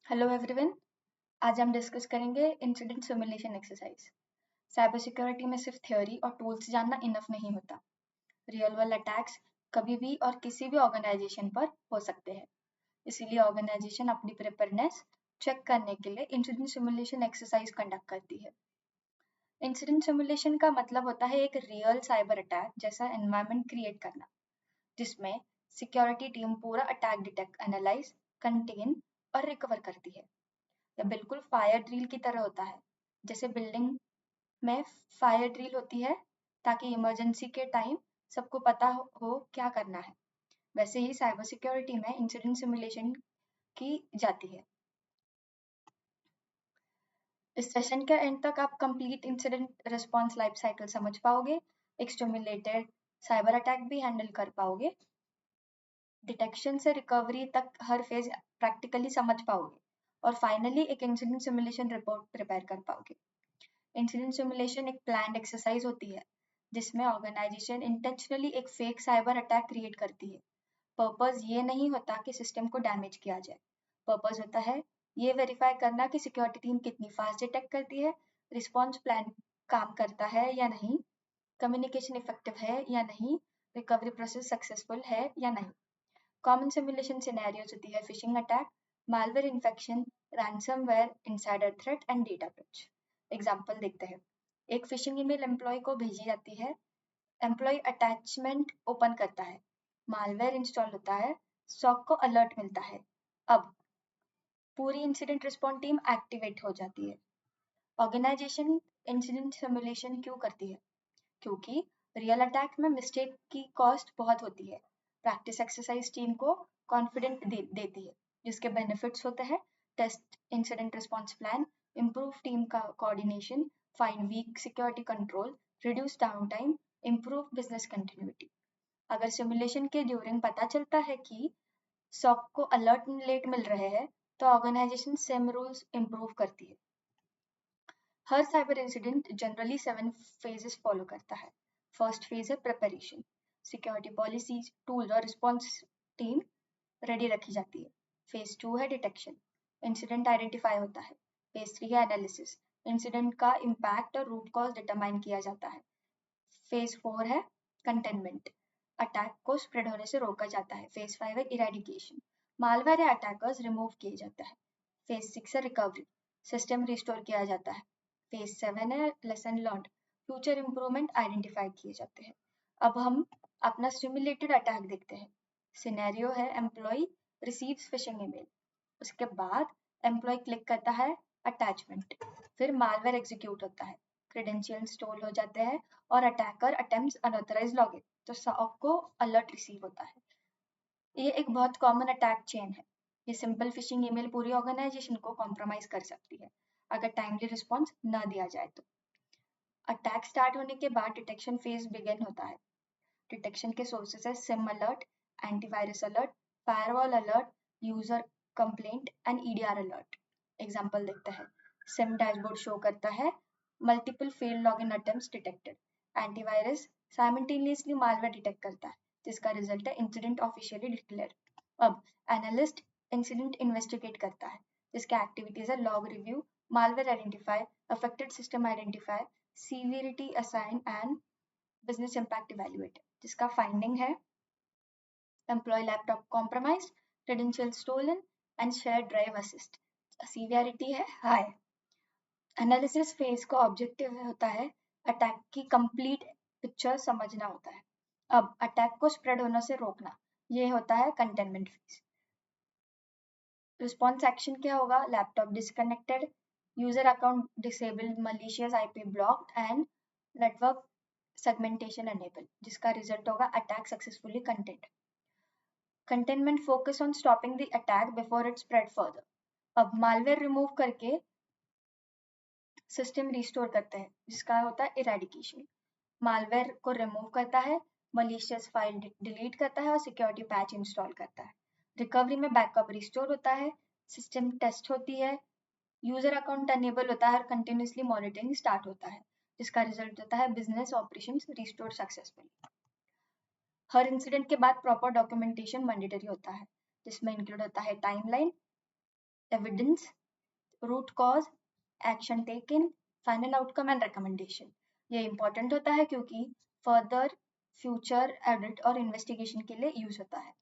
Hello everyone. आज हम discuss करेंगे incident simulation exercise. Cyber security में सिर्फ थ्योरी और टूल्स जानना इनफ नहीं होता। रियल वर्ल्ड अटैक्स कभी भी और किसी भी ऑर्गेनाइजेशन पर हो सकते हैं। इसीलिए ऑर्गेनाइजेशन अपनी प्रिपेयरनेस चेक करने के लिए इंसिडेंट सिमुलेशन एक्सरसाइज कंडक्ट करती है। इंसिडेंट सिमुलेशन का मतलब होता है एक रियल साइबर अटैक जैसा एनवायरनमेंट क्रिएट करना, जिसमें सिक्योरिटी टीम पूरा अटैक डिटेक्ट, एनालाइज, कंटेन और रिकवर करती है। या बिल्कुल फायर ड्रिल की तरह होता है। जैसे बिल्डिंग में फायर ड्रिल होती है ताकि इमरजेंसी के टाइम सबको पता हो क्या करना है, वैसे ही साइबर सिक्योरिटी में इंसिडेंट सिमुलेशन की जाती है। इस सेशन के एंड तक आप complete incident response life cycle समझ पाओगे, एक स्टिमुलेटेड साइबर अटैक भी हैंडल कर पाओगे, डिटेक्शन से रिकवरी तक हर फेज प्रैक्टिकली समझ पाओगे और फाइनली एक इंसिडेंट सिमुलेशन रिपोर्ट प्रिपेयर कर पाओगे। इंसिडेंट सिमुलेशन एक प्लान्ड एक्सरसाइज होती है जिसमें ऑर्गेनाइजेशन इंटेंशनली एक फेक साइबर अटैक क्रिएट करती है। पर्पस ये नहीं होता कि सिस्टम को डैमेज किया जाए। पर्पस होता है ये वेरीफाई करना कि सिक्योरिटी टीम कितनी फास्ट डिटेक्ट करती है, रिस्पॉन्स प्लान काम करता है या नहीं, कम्युनिकेशन इफेक्टिव है या नहीं, रिकवरी प्रोसेस सक्सेसफुल है या नहीं। कॉमन सिमुलेशन सिनेरियोज होती है phishing attack, malware infection, ransomware, insider threat and data breach. Example देखते हैं। एक फिशिंग ईमेल एम्प्लॉय को भेजी जाती है, एम्प्लॉय अटैचमेंट ओपन करता है, मालवेयर इंस्टॉल होता है, स्टॉक को अलर्ट मिलता है। अब पूरी इंसिडेंट रिस्पॉन्स टीम एक्टिवेट हो जाती है। ऑर्गेनाइजेशन इंसिडेंट सिमुलेशन क्यों करती है? क्योंकि रियल अटैक में मिस्टेक की कॉस्ट बहुत होती है। प्रैक्टिस एक्सरसाइज टीम को कॉन्फिडेंट देती है, जिसके बेनिफिट्स होते हैं test incident response plan, improve team का coordination, find weak security control, reduce down time, improve business continuity. अगर सिमुलेशन के ड्यूरिंग पता चलता है कि सॉक को अलर्ट लेट मिल रहे हैं, तो ऑर्गेनाइजेशन सिम रूल्स इम्प्रूव करती है। हर cyber incident generally 7 phases follow करता है। फर्स्ट फेज है प्रिपरेशन, सिक्योरिटी पॉलिसीज, टूल्स और रिस्पॉन्स टीम रेडी रखी जाती है। फेज 2 है डिटेक्शन, इंसिडेंट आइडेंटिफाई होता है। फेज 3 है एनालिसिस, इंसिडेंट का इम्पैक्ट और रूट कॉज डिटरमाइन किया जाता है। फेज 4 है कंटेनमेंट, अटैक को स्प्रेड होने से रोका जाता है। फेज 5 है इरेडिकेशन, मालवेयर या अटैकर्स रिमूव किए जाते हैं। फेज 6 है रिकवरी, सिस्टम रिस्टोर किया जाता है। फेज 7 है lesson learned, future improvement identify किए जाते हैं। अब हम अपना सिमुलेटेड अटैक देखते हैं। सिनेरियो है एम्प्लॉय रिसीव्स फिशिंग ईमेल, उसके बाद एम्प्लॉय क्लिक करता है अटैचमेंट, फिर मालवेयर एग्जीक्यूट होता है, क्रेडेंशियल स्टोल हो जाते हैं और अटैकर अटेम्प्ट्स अनऑथराइज लॉगिन, तो सॉक को अलर्ट रिसीव होता है। ये एक बहुत कॉमन अटैक चेन है। ये सिंपल फिशिंग ईमेल पूरी ऑर्गेनाइजेशन को कॉम्प्रोमाइज कर सकती है अगर टाइमली रिस्पॉन्स न दिया जाए तो। अटैक स्टार्ट होने के बाद डिटेक्शन फेज बिगिन होता है। डिटेक्शन के सोर्सेस है SIEM alert, antivirus alert, firewall alert, user complaint and EDR alert. Example देखते हैं। सिम डैशबोर्ड शो करता है multiple failed login attempts detected. Antivirus simultaneously malware detect करता है, जिसका रिजल्ट है इंसिडेंट ऑफिशियली डिक्लेयर। अब एनालिस्ट इंसिडेंट इन्वेस्टिगेट करता है, जिसके एक्टिविटीज है log review, malware identify, affected system identify, severity assign and business impact evaluate, जिसका फाइंडिंग है employee laptop compromise, credential stolen and share drive assist, severity है high. Analysis phase का objective होता है अटैक की कंप्लीट पिक्चर समझना होता है। अब अटैक को स्प्रेड होने से रोकना, ये होता है कंटेनमेंट फेज। रिस्पॉन्स एक्शन क्या होगा? Laptop disconnected, user account disabled, malicious IP blocked and network segmentation enable, जिसका रिजल्ट होगा attack successfully content. Containment focus on stopping the attack before it spread further. अब मालवेयर रिमूव करके system restore करते हैं, जिसका होता है इरेडिकेशन। मालवेयर को रिमूव करता है, मलिशियस फाइल डिलीट करता है और सिक्योरिटी पैच इंस्टॉल करता है। रिकवरी में बैकअप रिस्टोर होता है, सिस्टम टेस्ट होती है, यूजर अकाउंट अनेबल होता है और कंटिन्यूसली मॉनिटरिंग स्टार्ट होता है, जिसका रिजल्ट होता है बिजनेस ऑपरेशंस रिस्टोर सक्सेसफुली। हर इंसिडेंट के बाद प्रॉपर डॉक्यूमेंटेशन मैंडेटरी होता है, जिसमें इंक्लूड होता है timeline, evidence, root cause, action taken, final outcome and recommendation. ये important होता है क्योंकि further future audit और investigation के लिए use होता है.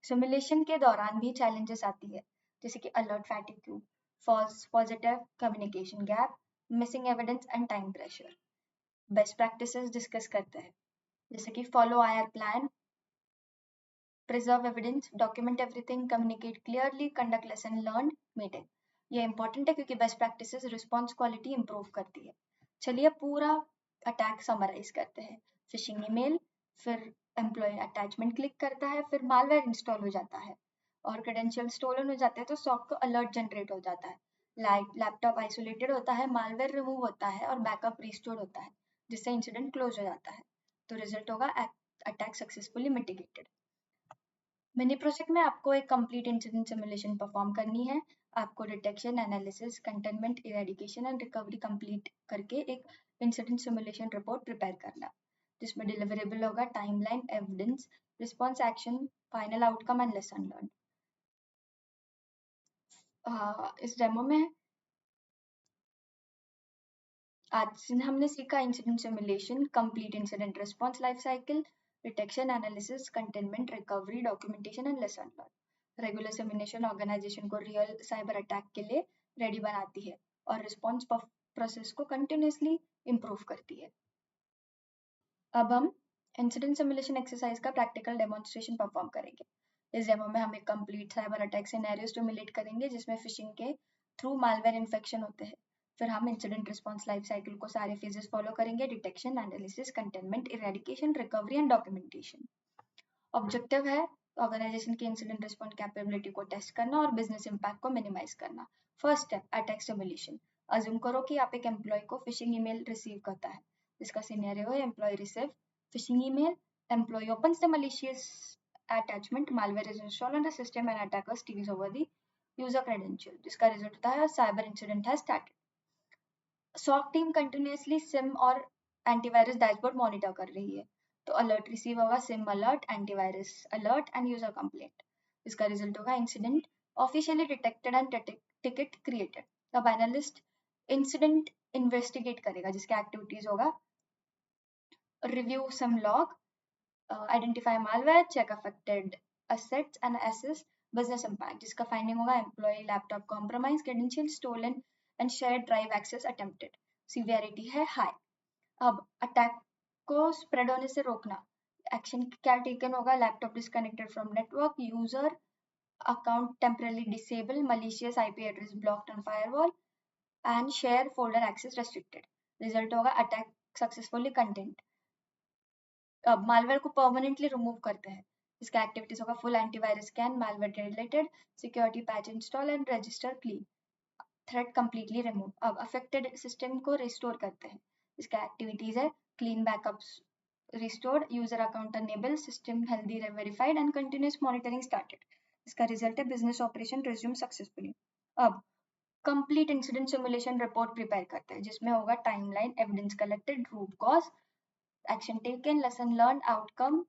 Simulation के दौरान भी challenges आती है, जैसे कि alert fatigue, false positive communication gap, missing evidence and time pressure. Best practices discuss करते हैं, जैसे कि follow IR plan, preserve evidence, document everything, communicate clearly, conduct lesson learned meeting. ये इंपॉर्टेंट है क्योंकि best practices response quality improve करती है. चलिए पूरा अटैक समराइज करते हैं. फिशिंग ईमेल, फिर एम्प्लॉय अटैचमेंट क्लिक करता है, फिर मालवेयर इंस्टॉल हो जाता है और क्रेडेंशियल स्टोलन हो जाते हैं तो सॉक को अलर्ट जनरेट हो जाता है. लैपटॉप आइसोलेटेड होता है, मालवेयर रिमूव होता है और बैकअप रिस्टोर होता है, जिससे इंसिडेंट क्लोज हो जाता है. तो रिजल्ट होगा attack successfully mitigated. Mini project में आपको एक कंप्लीट इंसिडेंट सिमुलेशन परफॉर्म करनी है. आपको detection, analysis, containment, eradication and recovery complete करके एक इंसिडेंट सिमुलेशन रिपोर्ट प्रिपेयर करना, जिसमें डिलीवरेबल होगा timeline, evidence, response, action, final outcome and lesson learn. इस डेमो में आज हमने सीखा incident simulation, complete incident response life cycle, detection, analysis, containment, recovery, documentation and lesson learn. Regular simulation organization को real cyber attack के लिए ready बनाती है और रिस्पॉन्स प्रोसेस को कंटिन्यूसली इंप्रूव करती है. अब हम इंसिडेंट सिमुलेशन एक्सरसाइज का प्रैक्टिकल डेमोन्स्ट्रेशन परफॉर्म करेंगे. इस डेमो में हम एक complete cyber attack scenario simulate करेंगे जिसमें फिशिंग के थ्रू मालवेयर इन्फेक्शन होते हैं. फिर हम इंसिडेंट रिस्पॉन्स लाइफ साइकिल को सारे फेजेस फॉलो करेंगे: detection, analysis, containment, eradication, recovery and documentation. Objective है ऑर्गेनाइजेशन की इंसिडेंट रिस्पॉन्स कैपेबिलिटी को टेस्ट करना और बिजनेस इम्पैक्ट को मिनिमाइज करना. First step, attack simulation. Assume करो कि आप एक एम्प्लॉय को फिशिंग ईमेल रिसीव करता है. इसका सिनेरियो है employee receive phishing email, employee opens the malicious attachment, malware is installed on the system and attacker steals over the user credential, जिसका रिजल्ट होता है cyber incident has started. SOC team continuously SIEM और antivirus dashboard monitor कर रही है. तो alert receive होगा SIEM alert, antivirus alert and user complaint. इसका रिजल्ट होगा incident officially detected and ticket created. अब एनालिस्ट इंसिडेंट इन्वेस्टिगेट करेगा, जिसके एक्टिविटीज होगा review SIEM log, identify malware, check affected assets and assess business impact, जिसका finding होगा employee laptop compromise, credential stolen and shared drive access attempted. Severity है high. अब attack को spread होने से रोकना, एक्शन क्या टेकन होगा? Laptop disconnected from network, user account temporarily disable, malicious IP address blocked on firewall and share folder access restricted. Result होगा attack successfully content. अब मालवेयर को परमानेंटली रिमूव करते हैं. इसका एक्टिविटीज होगा full antivirus scan, malware related, security patch install and register clean, threat completely remove. अब affected system को restore करते हैं. इसका एक्टिविटीज है clean backups restored, user account enable, system healthy verified and continuous monitoring started. इसका result है business operation resume successfully. अब complete incident simulation report prepare करते हैं, जिसमें होगा timeline, evidence collected, root cause, action taken, lesson learn, outcome.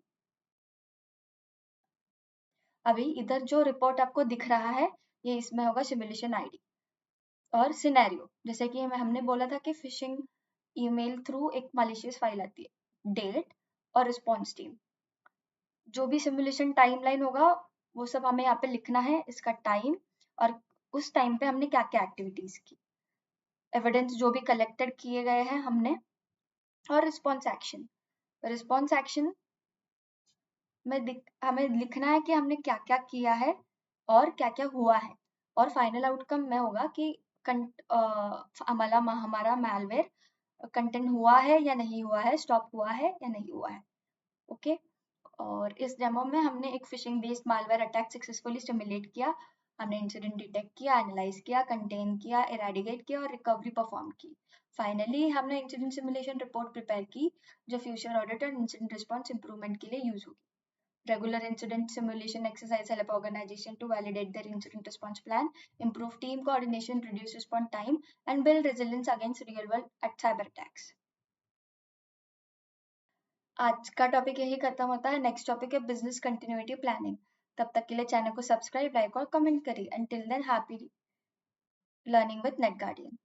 अभी इधर जो रिपोर्ट आपको दिख रहा है, ये इसमें होगा सिमुलेशन आईडी और सिनेरियो. जैसे कि हमने बोला था कि फिशिंग ईमेल थ्रू एक मैलिशियस फाइल आती है, डेट और रिस्पॉन्स टीम. जो भी सिमुलेशन टाइमलाइन होगा वो सब हमें यहाँ पे लिखना है, इसका टाइम और उस टाइम पे हमने क्या क्या एक्टिविटीज की, एविडेंस जो भी कलेक्टेड किए गए हैं हमने, और रिस्पॉन्स एक्शन. रिस्पॉन्स एक्शन में हमें लिखना है कि हमने क्या क्या किया है और क्या क्या हुआ है. और फाइनल आउटकम में होगा कि हमारा मैलवेयर कंटेंट हुआ है या नहीं हुआ है, स्टॉप हुआ है या नहीं हुआ है. ओके. और इस डेमो में हमने एक fishing based malware attack successfully simulate किया. हमने इंसिडेंट डिटेक्ट किया, एनालाइज किया, कंटेन किया, इरेडिकेट किया और रिकवरी परफॉर्म की. फाइनली हमने इंसिडेंट सिमुलेशन रिपोर्ट प्रिपेयर की, जो फ्यूचर ऑडिट और इंसिडेंट रिस्पॉन्स इंप्रूवमेंट के लिए यूज होगी. Regular incident simulation exercise help organization to validate their incident response plan, improve team coordination, reduce response time, and build resilience against real world cyber attacks. आज का topic यही खत्म होता है. Next topic है बिजनेस कंटिन्यूटी प्लानिंग. तब तक के लिए चैनल को सब्सक्राइब, लाइक और कमेंट करिए. Until then, happy learning with net guardian.